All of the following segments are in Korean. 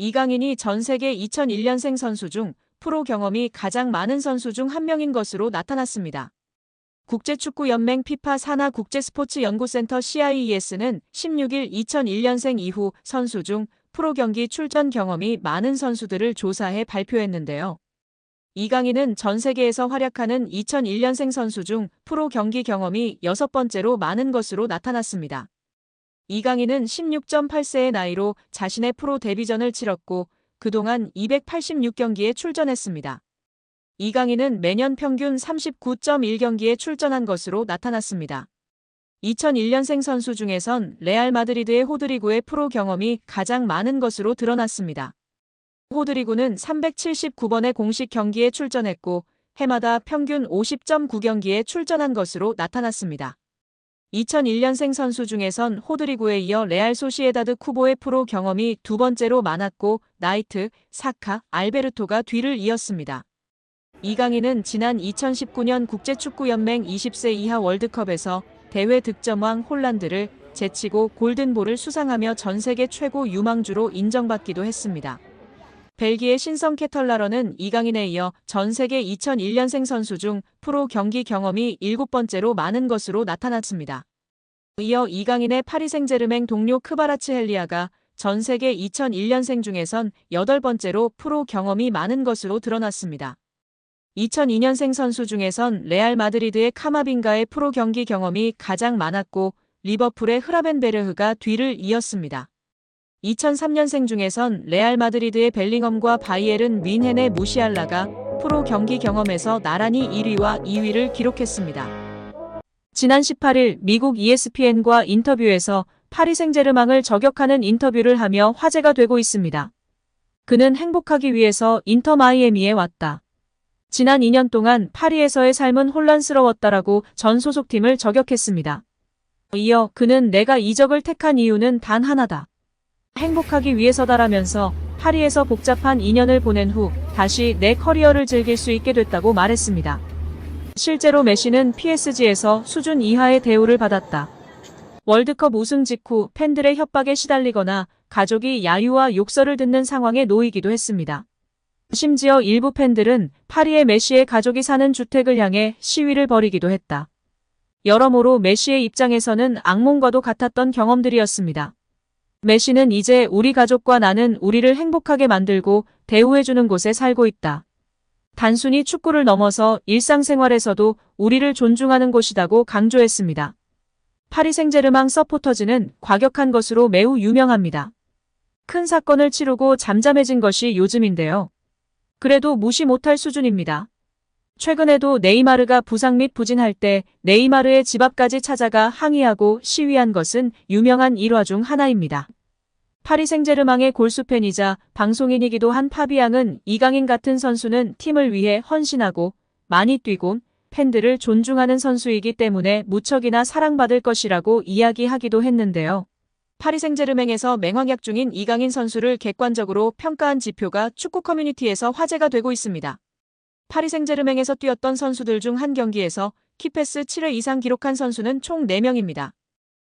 이강인이 전 세계 2001년생 선수 중 프로 경험이 가장 많은 선수 중 한 명인 것으로 나타났습니다. 국제축구연맹 피파 산하 국제스포츠연구센터 CIES는 16일 2001년생 이후 선수 중 프로 경기 출전 경험이 많은 선수들을 조사해 발표했는데요. 이강인은 전 세계에서 활약하는 2001년생 선수 중 프로 경기 경험이 6번째로 많은 것으로 나타났습니다. 이강인은 16.8세의 나이로 자신의 프로 데뷔전을 치렀고 그동안 286경기에 출전했습니다. 이강인은 매년 평균 39.1경기에 출전한 것으로 나타났습니다. 2001년생 선수 중에선 레알 마드리드의 호드리구의 프로 경험이 가장 많은 것으로 드러났습니다. 호드리구는 379번의 공식 경기에 출전했고 해마다 평균 50.9경기에 출전한 것으로 나타났습니다. 2001년생 선수 중에선 호드리구에 이어 레알 소시에다드 쿠보의 프로 경험이 두 번째로 많았고 나이트, 사카, 알베르토가 뒤를 이었습니다. 이강인은 지난 2019년 국제축구연맹 20세 이하 월드컵에서 대회 득점왕 홀란드를 제치고 골든볼을 수상하며 전 세계 최고 유망주로 인정받기도 했습니다. 벨기에 신성 케털라러는 이강인에 이어 전 세계 2001년생 선수 중 프로 경기 경험이 7번째로 많은 것으로 나타났습니다. 이어 이강인의 파리 생제르맹 동료 크바라츠헬리아가 전 세계 2001년생 중에선 8번째로 프로 경험이 많은 것으로 드러났습니다. 2002년생 선수 중에선 레알 마드리드의 카마빙가의 프로 경기 경험이 가장 많았고 리버풀의 흐라벤베르흐가 뒤를 이었습니다. 2003년생 중에선 레알 마드리드의 벨링엄과 바이에른 뮌헨의 무시알라가 프로 경기 경험에서 나란히 1위와 2위를 기록했습니다. 지난 18일 미국 ESPN과 인터뷰에서 파리 생제르맹을 저격하는 인터뷰를 하며 화제가 되고 있습니다. 그는 행복하기 위해서 인터 마이애미에 왔다. 지난 2년 동안 파리에서의 삶은 혼란스러웠다라고 전 소속팀을 저격했습니다. 이어 그는 내가 이적을 택한 이유는 단 하나다. 행복하기 위해서다라면서 파리에서 복잡한 2년을 보낸 후 다시 내 커리어를 즐길 수 있게 됐다고 말했습니다. 실제로 메시는 PSG에서 수준 이하의 대우를 받았다. 월드컵 우승 직후 팬들의 협박에 시달리거나 가족이 야유와 욕설을 듣는 상황에 놓이기도 했습니다. 심지어 일부 팬들은 파리의 메시의 가족이 사는 주택을 향해 시위를 벌이기도 했다. 여러모로 메시의 입장에서는 악몽과도 같았던 경험들이었습니다. 메시는 이제 우리 가족과 나는 우리를 행복하게 만들고 대우해주는 곳에 살고 있다. 단순히 축구를 넘어서 일상생활에서도 우리를 존중하는 곳이라고 강조했습니다. 파리 생제르맹 서포터즈는 과격한 것으로 매우 유명합니다. 큰 사건을 치르고 잠잠해진 것이 요즘인데요. 그래도 무시 못할 수준입니다. 최근에도 네이마르가 부상 및 부진할 때 네이마르의 집 앞까지 찾아가 항의하고 시위한 것은 유명한 일화 중 하나입니다. 파리 생제르맹의 골수팬이자 방송인이기도 한 파비앙은 이강인 같은 선수는 팀을 위해 헌신하고 많이 뛰고 팬들을 존중하는 선수이기 때문에 무척이나 사랑받을 것이라고 이야기하기도 했는데요. 파리 생제르맹에서 맹활약 중인 이강인 선수를 객관적으로 평가한 지표가 축구 커뮤니티에서 화제가 되고 있습니다. 파리 생제르맹에서 뛰었던 선수들 중 한 경기에서 키패스 7회 이상 기록한 선수는 총 4명입니다.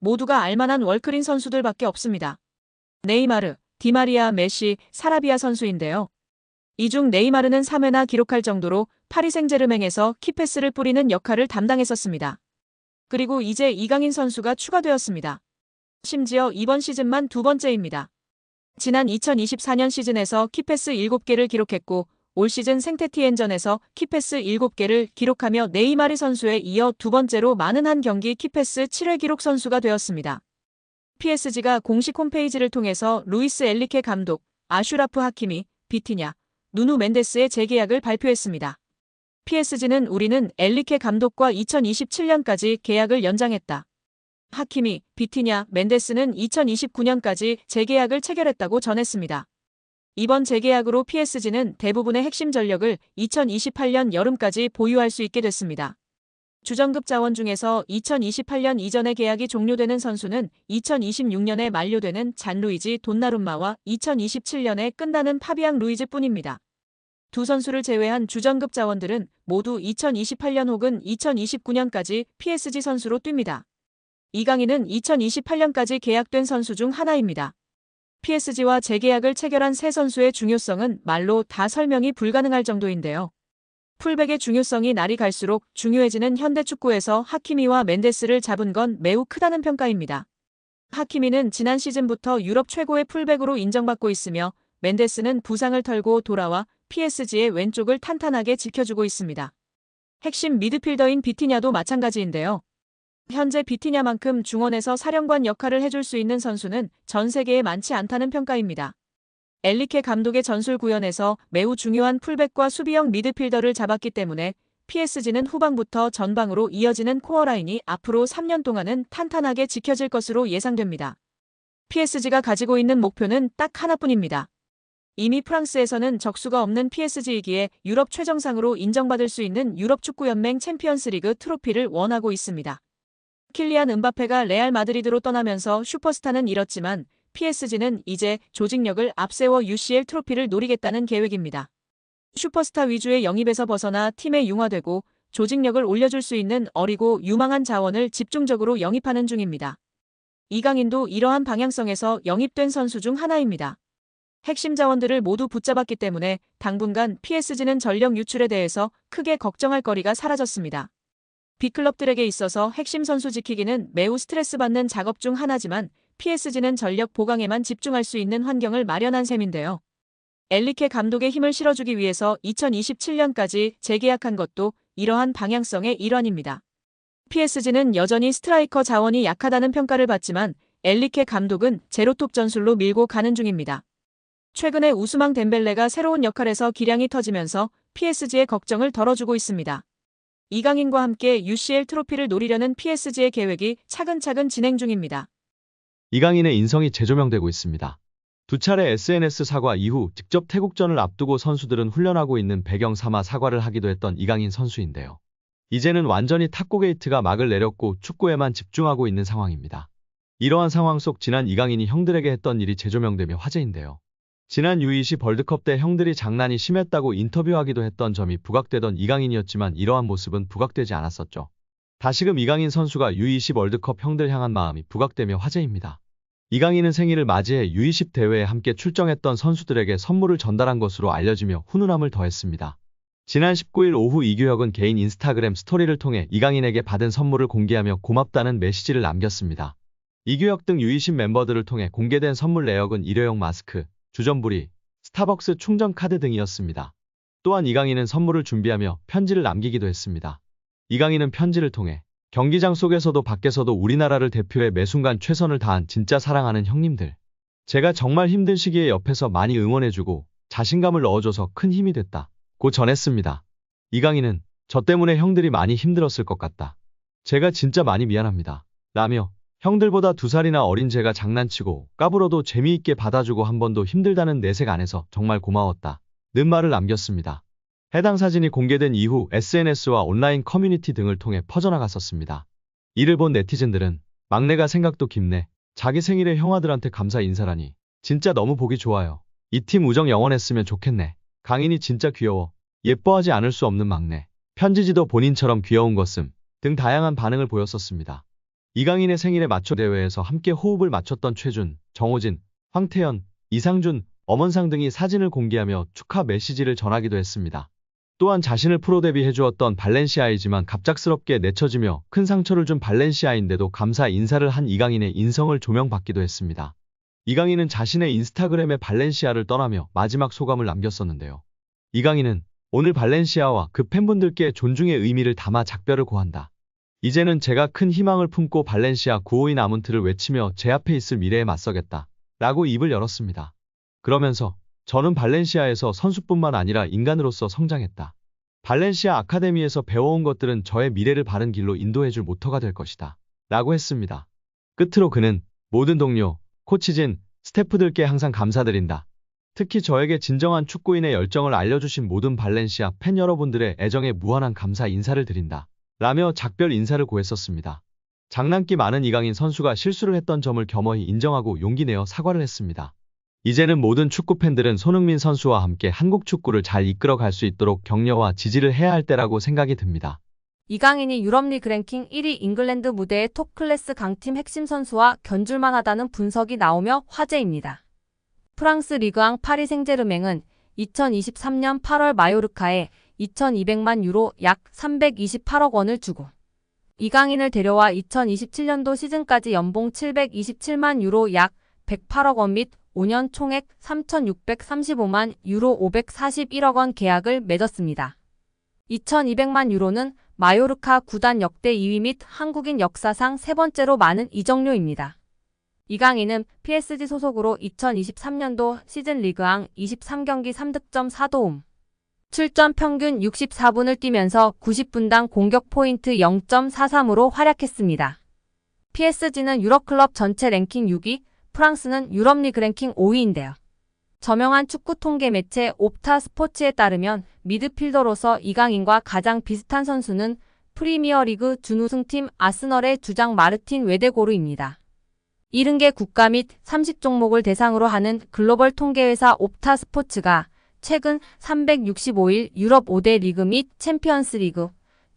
모두가 알만한 월클인 선수들밖에 없습니다. 네이마르, 디마리아, 메시, 사라비아 선수인데요. 이 중 네이마르는 3회나 기록할 정도로 파리 생제르맹에서 키패스를 뿌리는 역할을 담당했었습니다. 그리고 이제 이강인 선수가 추가되었습니다. 심지어 이번 시즌만 2번째입니다. 지난 2024년 시즌에서 키패스 7개를 기록했고 올 시즌 생테티엔전에서 키패스 7개를 기록하며 네이마르 선수에 이어 2번째로 많은 한 경기 키패스 7회 기록 선수가 되었습니다. PSG가 공식 홈페이지를 통해서 루이스 엘리케 감독, 아슈라프 하키미, 비티냐, 누누 멘데스의 재계약을 발표했습니다. PSG는 우리는 엘리케 감독과 2027년까지 계약을 연장했다. 하키미, 비티냐, 멘데스는 2029년까지 재계약을 체결했다고 전했습니다. 이번 재계약으로 PSG는 대부분의 핵심 전력을 2028년 여름까지 보유할 수 있게 됐습니다. 주전급 자원 중에서 2028년 이전에 계약이 종료되는 선수는 2026년에 만료되는 잔루이지 돈나룸마와 2027년에 끝나는 파비앙 루이즈뿐입니다. 두 선수를 제외한 주전급 자원들은 모두 2028년 혹은 2029년까지 PSG 선수로 뜁니다. 이강인은 2028년까지 계약된 선수 중 하나입니다. PSG와 재계약을 체결한 세 선수의 중요성은 말로 다 설명이 불가능할 정도인데요. 풀백의 중요성이 날이 갈수록 중요해지는 현대축구에서 하키미와 멘데스를 잡은 건 매우 크다는 평가입니다. 하키미는 지난 시즌부터 유럽 최고의 풀백으로 인정받고 있으며 멘데스는 부상을 털고 돌아와 PSG의 왼쪽을 탄탄하게 지켜주고 있습니다. 핵심 미드필더인 비티냐도 마찬가지인데요. 현재 비티냐만큼 중원에서 사령관 역할을 해줄 수 있는 선수는 전 세계에 많지 않다는 평가입니다. 엔리케 감독의 전술 구현에서 매우 중요한 풀백과 수비형 미드필더를 잡았기 때문에 PSG는 후방부터 전방으로 이어지는 코어라인이 앞으로 3년 동안은 탄탄하게 지켜질 것으로 예상됩니다. PSG가 가지고 있는 목표는 딱 하나뿐입니다. 이미 프랑스에서는 적수가 없는 PSG이기에 유럽 최정상으로 인정받을 수 있는 유럽축구연맹 챔피언스리그 트로피를 원하고 있습니다. 킬리안 음바페가 레알 마드리드로 떠나면서 슈퍼스타는 잃었지만 PSG는 이제 조직력을 앞세워 UCL 트로피를 노리겠다는 계획입니다. 슈퍼스타 위주의 영입에서 벗어나 팀에 융화되고 조직력을 올려줄 수 있는 어리고 유망한 자원을 집중적으로 영입하는 중입니다. 이강인도 이러한 방향성에서 영입된 선수 중 하나입니다. 핵심 자원들을 모두 붙잡았기 때문에 당분간 PSG는 전력 유출에 대해서 크게 걱정할 거리가 사라졌습니다. B클럽들에게 있어서 핵심 선수 지키기는 매우 스트레스 받는 작업 중 하나지만 PSG는 전력 보강에만 집중할 수 있는 환경을 마련한 셈인데요. 엔리케 감독의 힘을 실어주기 위해서 2027년까지 재계약한 것도 이러한 방향성의 일환입니다. PSG는 여전히 스트라이커 자원이 약하다는 평가를 받지만 엔리케 감독은 제로톱 전술로 밀고 가는 중입니다. 최근에 우스망 덴벨레가 새로운 역할에서 기량이 터지면서 PSG의 걱정을 덜어주고 있습니다. 이강인과 함께 UCL 트로피를 노리려는 PSG의 계획이 차근차근 진행 중입니다. 이강인의 인성이 재조명되고 있습니다. 두 차례 SNS 사과 이후 직접 태국전을 앞두고 선수들은 훈련하고 있는 배경 삼아 사과를 하기도 했던 이강인 선수인데요. 이제는 완전히 탁구게이트가 막을 내렸고 축구에만 집중하고 있는 상황입니다. 이러한 상황 속 지난 이강인이 형들에게 했던 일이 재조명되며 화제인데요. 지난 U20 월드컵 때 형들이 장난이 심했다고 인터뷰하기도 했던 점이 부각되던 이강인이었지만 이러한 모습은 부각되지 않았었죠. 다시금 이강인 선수가 U20 월드컵 형들 향한 마음이 부각되며 화제입니다. 이강인은 생일을 맞이해 U20 대회에 함께 출정했던 선수들에게 선물을 전달한 것으로 알려지며 훈훈함을 더했습니다. 지난 19일 오후 이규혁은 개인 인스타그램 스토리를 통해 이강인에게 받은 선물을 공개하며 고맙다는 메시지를 남겼습니다. 이규혁 등 U20 멤버들을 통해 공개된 선물 내역은 일회용 마스크, 주전부리, 스타벅스 충전 카드 등이었습니다. 또한 이강인은 선물을 준비하며 편지를 남기기도 했습니다. 이강인은 편지를 통해 경기장 속에서도 밖에서도 우리나라를 대표해 매순간 최선을 다한 진짜 사랑하는 형님들. 제가 정말 힘든 시기에 옆에서 많이 응원해주고 자신감을 넣어줘서 큰 힘이 됐다. 고 전했습니다. 이강인은 저 때문에 형들이 많이 힘들었을 것 같다. 제가 진짜 많이 미안합니다. 라며 형들보다 2살이나 어린 제가 장난치고 까불어도 재미있게 받아주고 한 번도 힘들다는 내색 안에서 정말 고마웠다. 는 말을 남겼습니다. 해당 사진이 공개된 이후 SNS와 온라인 커뮤니티 등을 통해 퍼져나갔었습니다. 이를 본 네티즌들은 막내가 생각도 깊네. 자기 생일에 형아들한테 감사 인사라니. 진짜 너무 보기 좋아요. 이 팀 우정 영원했으면 좋겠네. 강인이 진짜 귀여워. 예뻐하지 않을 수 없는 막내. 편지지도 본인처럼 귀여운 것음. 등 다양한 반응을 보였었습니다. 이강인의 생일에 맞춰 대회에서 함께 호흡을 맞췄던 최준, 정호진, 황태현, 이상준, 엄원상 등이 사진을 공개하며 축하 메시지를 전하기도 했습니다. 또한 자신을 프로 데뷔해주었던 발렌시아이지만 갑작스럽게 내쳐지며 큰 상처를 준 발렌시아인데도 감사 인사를 한 이강인의 인성을 조명받기도 했습니다. 이강인은 자신의 인스타그램에 발렌시아를 떠나며 마지막 소감을 남겼었는데요. 이강인은 오늘 발렌시아와 그 팬분들께 존중의 의미를 담아 작별을 고한다. 이제는 제가 큰 희망을 품고 발렌시아 952 아문트를 외치며 제 앞에 있을 미래에 맞서겠다. 라고 입을 열었습니다. 그러면서 저는 발렌시아에서 선수뿐만 아니라 인간으로서 성장했다. 발렌시아 아카데미에서 배워온 것들은 저의 미래를 바른 길로 인도해줄 모터가 될 것이다. 라고 했습니다. 끝으로 그는 모든 동료, 코치진, 스태프들께 항상 감사드린다. 특히 저에게 진정한 축구인의 열정을 알려주신 모든 발렌시아 팬 여러분들의 애정에 무한한 감사 인사를 드린다. 라며 작별 인사를 고했었습니다. 장난기 많은 이강인 선수가 실수를 했던 점을 겸허히 인정하고 용기 내어 사과를 했습니다. 이제는 모든 축구팬들은 손흥민 선수와 함께 한국 축구를 잘 이끌어갈 수 있도록 격려와 지지를 해야 할 때라고 생각이 듭니다. 이강인이 유럽리그 랭킹 1위 잉글랜드 무대의 톱클래스 강팀 핵심 선수와 견줄만 하다는 분석이 나오며 화제입니다. 프랑스 리그앙 파리 생제르맹은 2023년 8월 마요르카에 2,200만 유로 약 328억 원을 주고 이강인을 데려와 2027년도 시즌까지 연봉 727만 유로 약 108억 원 및 5년 총액 3,635만 유로 541억 원 계약을 맺었습니다. 2,200만 유로는 마요르카 구단 역대 2위 및 한국인 역사상 세 번째로 많은 이적료입니다. 이강인은 PSG 소속으로 2023년도 시즌 리그앙 23경기 3득점 4도움, 출전 평균 64분을 뛰면서 90분당 공격 포인트 0.43으로 활약했습니다. PSG는 유럽클럽 전체 랭킹 6위, 프랑스는 유럽리그 랭킹 5위인데요. 저명한 축구 통계 매체 옵타 스포츠에 따르면 미드필더로서 이강인과 가장 비슷한 선수는 프리미어리그 준우승팀 아스널의 주장 마르틴 웨데고르입니다. 70개 국가 및 30종목을 대상으로 하는 글로벌 통계회사 옵타 스포츠가 최근 365일 유럽 5대 리그 및 챔피언스 리그,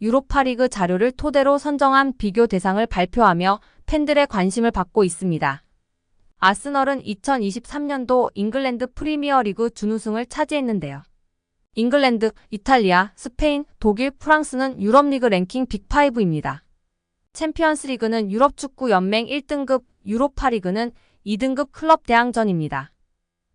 유로파리그 자료를 토대로 선정한 비교 대상을 발표하며 팬들의 관심을 받고 있습니다. 아스널은 2023년도 잉글랜드 프리미어리그 준우승을 차지했는데요. 잉글랜드, 이탈리아, 스페인, 독일, 프랑스는 유럽리그 랭킹 빅5입니다. 챔피언스리그는 유럽축구연맹 1등급, 유로파리그는 2등급 클럽 대항전입니다.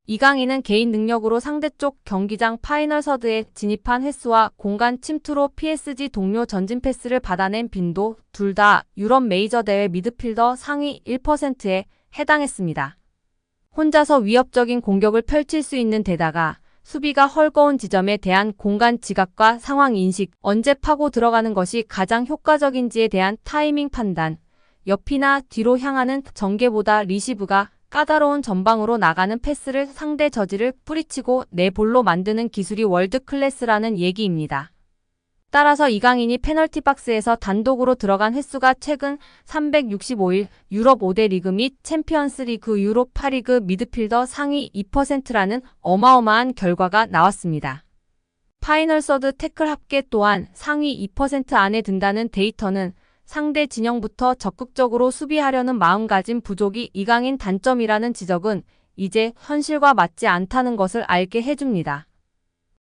이강인은 개인 능력으로 상대쪽 경기장 파이널 서드에 진입한 횟수와 공간 침투로 PSG 동료 전진 패스를 받아낸 빈도 둘 다 유럽 메이저 대회 미드필더 상위 1%에 해당했습니다. 혼자서 위협적인 공격을 펼칠 수 있는 데다가 수비가 헐거운 지점에 대한 공간 지각과 상황 인식, 언제 파고 들어가는 것이 가장 효과적인지에 대한 타이밍 판단, 옆이나 뒤로 향하는 전개보다 리시브가 까다로운 전방으로 나가는 패스를 상대 저지를 뿌리치고 내 볼로 만드는 기술이 월드 클래스라는 얘기입니다. 따라서 이강인이 페널티 박스에서 단독으로 들어간 횟수가 최근 365일 유럽 5대 리그 및 챔피언스 리그 유로파리그 미드필더 상위 2%라는 어마어마한 결과가 나왔습니다. 파이널 서드 태클 합계 또한 상위 2% 안에 든다는 데이터는 상대 진영부터 적극적으로 수비하려는 마음가짐 부족이 이강인 단점이라는 지적은 이제 현실과 맞지 않다는 것을 알게 해줍니다.